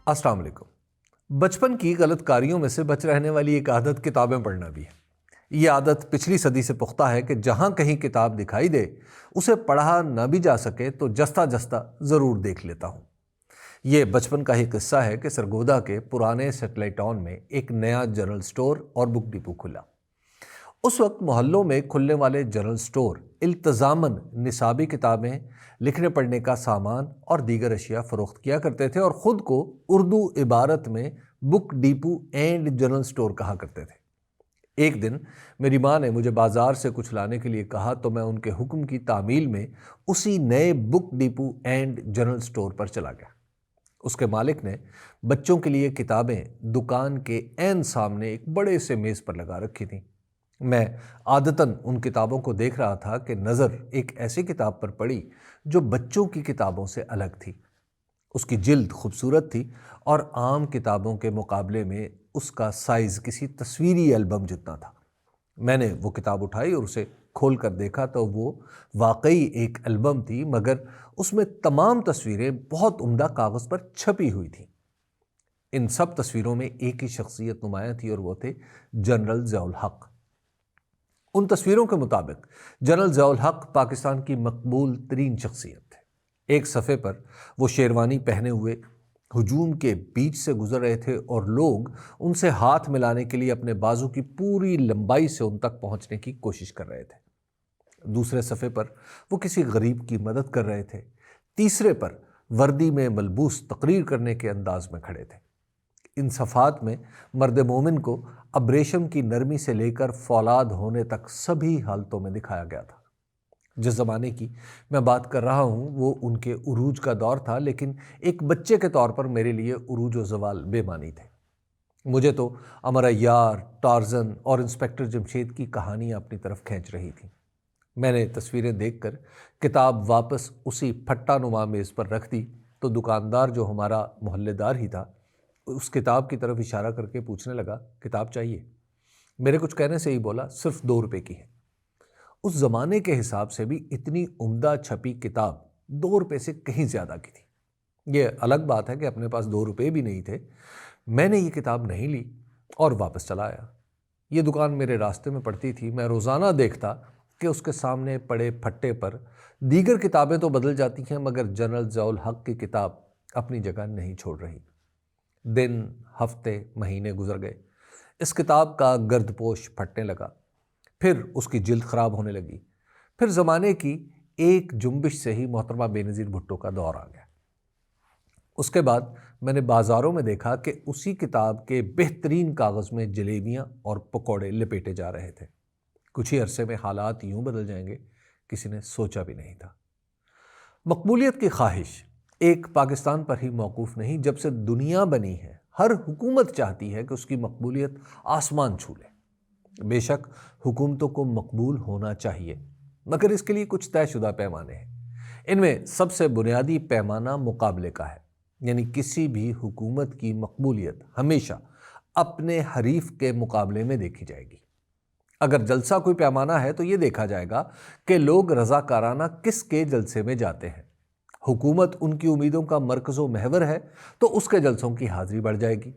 السلام علیکم۔ بچپن کی غلط کاریوں میں سے بچ رہنے والی ایک عادت کتابیں پڑھنا بھی ہے۔ یہ عادت پچھلی صدی سے پختہ ہے کہ جہاں کہیں کتاب دکھائی دے اسے پڑھا نہ بھی جا سکے تو جستہ جستہ ضرور دیکھ لیتا ہوں۔ یہ بچپن کا ہی قصہ ہے کہ سرگودا کے پرانے سیٹلائٹ ٹاؤن میں ایک نیا جنرل سٹور اور بک ڈپو کھلا۔ اس وقت محلوں میں کھلنے والے جنرل سٹور التزاماً نصابی کتابیں، لکھنے پڑھنے کا سامان اور دیگر اشیاء فروخت کیا کرتے تھے اور خود کو اردو عبارت میں بک ڈپو اینڈ جنرل سٹور کہا کرتے تھے۔ ایک دن میری ماں نے مجھے بازار سے کچھ لانے کے لیے کہا تو میں ان کے حکم کی تعمیل میں اسی نئے book depot and general store پر چلا گیا۔ اس کے مالک نے بچوں کے لیے کتابیں دکان کے عین سامنے ایک بڑے سے میز پر لگا رکھی تھیں۔ میں عادتاً ان کتابوں کو دیکھ رہا تھا کہ نظر ایک ایسی کتاب پر پڑی جو بچوں کی کتابوں سے الگ تھی۔ اس کی جلد خوبصورت تھی اور عام کتابوں کے مقابلے میں اس کا سائز کسی تصویری البم جتنا تھا۔ میں نے وہ کتاب اٹھائی اور اسے کھول کر دیکھا تو وہ واقعی ایک البم تھی، مگر اس میں تمام تصویریں بہت عمدہ کاغذ پر چھپی ہوئی تھیں۔ ان سب تصویروں میں ایک ہی شخصیت نمایاں تھی اور وہ تھے جنرل ضیاء الحق۔ ان تصویروں کے مطابق جنرل ضیاء الحق پاکستان کی مقبول ترین شخصیت تھے۔ ایک صفحے پر وہ شیروانی پہنے ہوئے ہجوم کے بیچ سے گزر رہے تھے اور لوگ ان سے ہاتھ ملانے کے لیے اپنے بازو کی پوری لمبائی سے ان تک پہنچنے کی کوشش کر رہے تھے۔ دوسرے صفحے پر وہ کسی غریب کی مدد کر رہے تھے۔ تیسرے پر وردی میں ملبوس تقریر کرنے کے انداز میں کھڑے تھے۔ ان صفحات میں مرد مومن کو ابریشم کی نرمی سے لے کر فولاد ہونے تک سبھی حالتوں میں دکھایا گیا تھا۔ جس زمانے کی میں بات کر رہا ہوں وہ ان کے عروج کا دور تھا، لیکن ایک بچے کے طور پر میرے لیے عروج و زوال بے معنی تھے۔ مجھے تو امر عیار، ٹارزن اور انسپکٹر جمشید کی کہانیاں اپنی طرف کھینچ رہی تھیں۔ میں نے تصویریں دیکھ کر کتاب واپس اسی پھٹا نما میز پر رکھ دی تو دکاندار، جو ہمارا محلے دار ہی تھا، اس کتاب کی طرف اشارہ کر کے پوچھنے لگا، کتاب چاہیے؟ میرے کچھ کہنے سے ہی بولا، صرف 2 روپے کی ہے۔ اس زمانے کے حساب سے بھی اتنی عمدہ چھپی کتاب 2 روپے سے کہیں زیادہ کی تھی۔ یہ الگ بات ہے کہ اپنے پاس 2 روپے بھی نہیں تھے۔ میں نے یہ کتاب نہیں لی اور واپس چلا آیا۔ یہ دکان میرے راستے میں پڑتی تھی۔ میں روزانہ دیکھتا کہ اس کے سامنے پڑے پھٹے پر دیگر کتابیں تو بدل جاتی ہیں مگر جنرل ضیاء الحق کی کتاب اپنی جگہ نہیں چھوڑ رہی۔ دن، ہفتے، مہینے گزر گئے۔ اس کتاب کا گرد پوش پھٹنے لگا، پھر اس کی جلد خراب ہونے لگی۔ پھر زمانے کی ایک جنبش سے ہی محترمہ بے نظیر بھٹو کا دور آ گیا۔ اس کے بعد میں نے بازاروں میں دیکھا کہ اسی کتاب کے بہترین کاغذ میں جلیبیاں اور پکوڑے لپیٹے جا رہے تھے۔ کچھ ہی عرصے میں حالات یوں بدل جائیں گے کسی نے سوچا بھی نہیں تھا۔ مقبولیت کی خواہش ایک پاکستان پر ہی موقوف نہیں، جب سے دنیا بنی ہے ہر حکومت چاہتی ہے کہ اس کی مقبولیت آسمان چھو لے۔ بے شک حکومتوں کو مقبول ہونا چاہیے، مگر اس کے لیے کچھ طے شدہ پیمانے ہیں۔ ان میں سب سے بنیادی پیمانہ مقابلے کا ہے، یعنی کسی بھی حکومت کی مقبولیت ہمیشہ اپنے حریف کے مقابلے میں دیکھی جائے گی۔ اگر جلسہ کوئی پیمانہ ہے تو یہ دیکھا جائے گا کہ لوگ رضاکارانہ کس کے جلسے میں جاتے ہیں۔ حکومت ان کی امیدوں کا مرکز و محور ہے تو اس کے جلسوں کی حاضری بڑھ جائے گی۔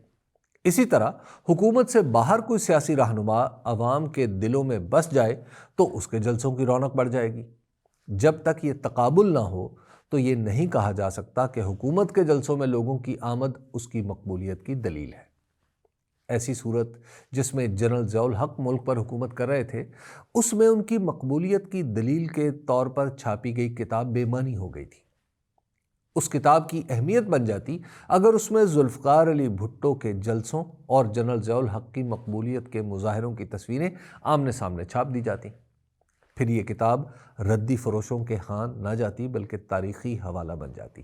اسی طرح حکومت سے باہر کوئی سیاسی رہنما عوام کے دلوں میں بس جائے تو اس کے جلسوں کی رونق بڑھ جائے گی۔ جب تک یہ تقابل نہ ہو تو یہ نہیں کہا جا سکتا کہ حکومت کے جلسوں میں لوگوں کی آمد اس کی مقبولیت کی دلیل ہے۔ ایسی صورت جس میں جنرل ضیاء الحق ملک پر حکومت کر رہے تھے، اس میں ان کی مقبولیت کی دلیل کے طور پر چھاپی گئی کتاب بے معنی ہو گئی تھی۔ اس کتاب کی اہمیت بن جاتی اگر اس میں ذوالفقار علی بھٹو کے جلسوں اور جنرل ضیاء الحق کی مقبولیت کے مظاہروں کی تصویریں آمنے سامنے چھاپ دی جاتی۔ پھر یہ کتاب ردی فروشوں کے ہاں نہ جاتی بلکہ تاریخی حوالہ بن جاتی۔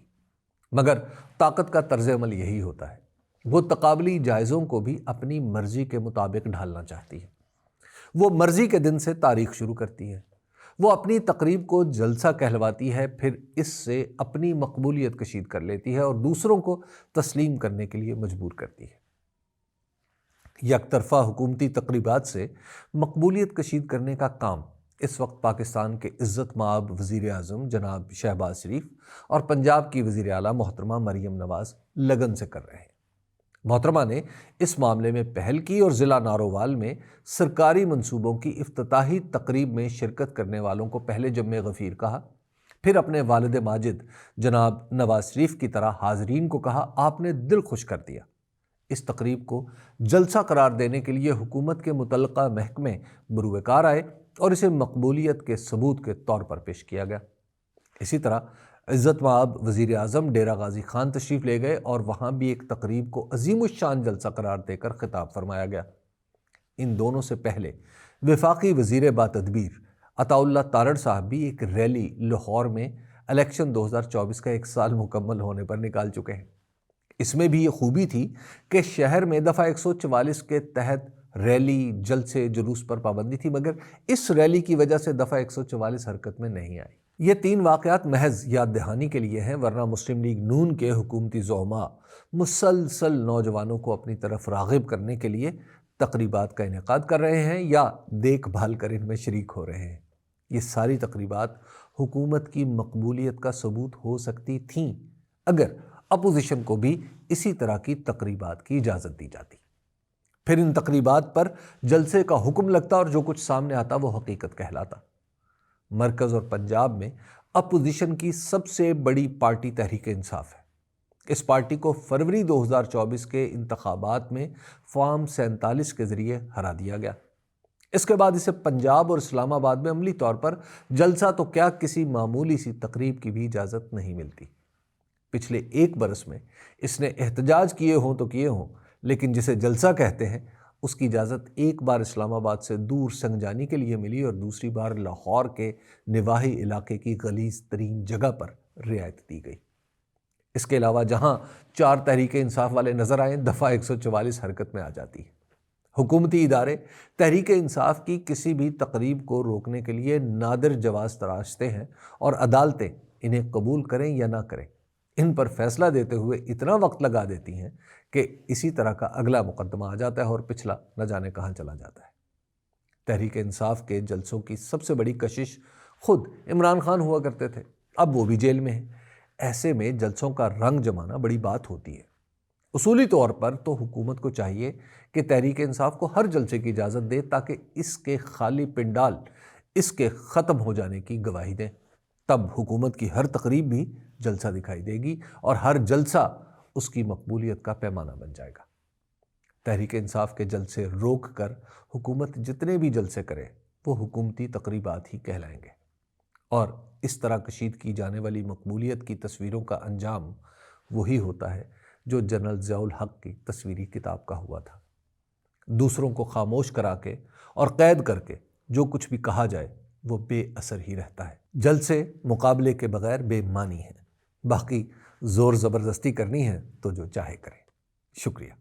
مگر طاقت کا طرز عمل یہی ہوتا ہے، وہ تقابلی جائزوں کو بھی اپنی مرضی کے مطابق ڈھالنا چاہتی ہے۔ وہ مرضی کے دن سے تاریخ شروع کرتی ہے۔ وہ اپنی تقریب کو جلسہ کہلواتی ہے، پھر اس سے اپنی مقبولیت کشید کر لیتی ہے اور دوسروں کو تسلیم کرنے کے لیے مجبور کرتی ہے۔ یک طرفہ حکومتی تقریبات سے مقبولیت کشید کرنے کا کام اس وقت پاکستان کے عزت مآب وزیر اعظم جناب شہباز شریف اور پنجاب کی وزیر اعلیٰ محترمہ مریم نواز لگن سے کر رہے ہیں۔ محترمہ نے اس معاملے میں پہل کی اور ضلع نارووال میں سرکاری منصوبوں کی افتتاحی تقریب میں شرکت کرنے والوں کو پہلے جم غفیر کہا، پھر اپنے والد ماجد جناب نواز شریف کی طرح حاضرین کو کہا آپ نے دل خوش کر دیا۔ اس تقریب کو جلسہ قرار دینے کے لیے حکومت کے متعلقہ محکمے بروئے کار آئے اور اسے مقبولیت کے ثبوت کے طور پر پیش کیا گیا۔ اسی طرح عزت مآب وزیر اعظم ڈیرہ غازی خان تشریف لے گئے اور وہاں بھی ایک تقریب کو عظیم الشان جلسہ قرار دے کر خطاب فرمایا گیا۔ ان دونوں سے پہلے وفاقی وزیر باتدبیر عطا اللہ تارڑ صاحب بھی ایک ریلی لاہور میں الیکشن 2024 کا 1 سال مکمل ہونے پر نکال چکے ہیں۔ اس میں بھی یہ خوبی تھی کہ شہر میں دفعہ 144 کے تحت ریلی، جلسے، جلوس پر پابندی تھی، مگر اس ریلی کی وجہ سے دفعہ 144 حرکت میں نہیں آئی۔ یہ 3 واقعات محض یاد دہانی کے لیے ہیں، ورنہ مسلم لیگ نون کے حکومتی زعماء مسلسل نوجوانوں کو اپنی طرف راغب کرنے کے لیے تقریبات کا انعقاد کر رہے ہیں یا دیکھ بھال کر ان میں شریک ہو رہے ہیں۔ یہ ساری تقریبات حکومت کی مقبولیت کا ثبوت ہو سکتی تھیں اگر اپوزیشن کو بھی اسی طرح کی تقریبات کی اجازت دی جاتی۔ پھر ان تقریبات پر جلسے کا حکم لگتا اور جو کچھ سامنے آتا وہ حقیقت کہلاتا۔ مرکز اور پنجاب میں اپوزیشن کی سب سے بڑی پارٹی تحریک انصاف ہے۔ اس پارٹی کو فروری 2024 کے انتخابات میں فارم 47 کے ذریعے ہرا دیا گیا۔ اس کے بعد اسے پنجاب اور اسلام آباد میں عملی طور پر جلسہ تو کیا کسی معمولی سی تقریب کی بھی اجازت نہیں ملتی۔ پچھلے 1 برس میں اس نے احتجاج کیے ہوں تو کیے ہوں، لیکن جسے جلسہ کہتے ہیں اس کی اجازت ایک بار اسلام آباد سے دور سنگجانی کے لیے ملی اور دوسری بار لاہور کے نواحی علاقے کی غلیظ ترین جگہ پر رعایت دی گئی۔ اس کے علاوہ جہاں 4 تحریک انصاف والے نظر آئیں، دفعہ 144 حرکت میں آ جاتی ہے۔ حکومتی ادارے تحریک انصاف کی کسی بھی تقریب کو روکنے کے لیے نادر جواز تراشتے ہیں اور عدالتیں انہیں قبول کریں یا نہ کریں، ان پر فیصلہ دیتے ہوئے اتنا وقت لگا دیتی ہیں کہ اسی طرح کا اگلا مقدمہ آ جاتا ہے اور پچھلا نہ جانے کہاں چلا جاتا ہے۔ تحریک انصاف کے جلسوں کی سب سے بڑی کشش خود عمران خان ہوا کرتے تھے، اب وہ بھی جیل میں ہیں۔ ایسے میں جلسوں کا رنگ جمانا بڑی بات ہوتی ہے۔ اصولی طور پر تو حکومت کو چاہیے کہ تحریک انصاف کو ہر جلسے کی اجازت دے تاکہ اس کے خالی پنڈال اس کے ختم ہو جانے کی گواہی دیں۔ تب حکومت کی ہر تقریب بھی جلسہ دکھائی دے گی اور ہر جلسہ اس کی مقبولیت کا پیمانہ بن جائے گا۔ تحریک انصاف کے جلسے روک کر حکومت جتنے بھی جلسے کرے وہ حکومتی تقریبات ہی کہلائیں گے، اور اس طرح کشید کی جانے والی مقبولیت کی تصویروں کا انجام وہی ہوتا ہے جو جنرل ضیاء الحق کی تصویری کتاب کا ہوا تھا۔ دوسروں کو خاموش کرا کے اور قید کر کے جو کچھ بھی کہا جائے وہ بے اثر ہی رہتا ہے۔ جلسے مقابلے کے بغیر بے معنی ہیں، باقی زور زبردستی کرنی ہے تو جو چاہے کرے۔ شکریہ۔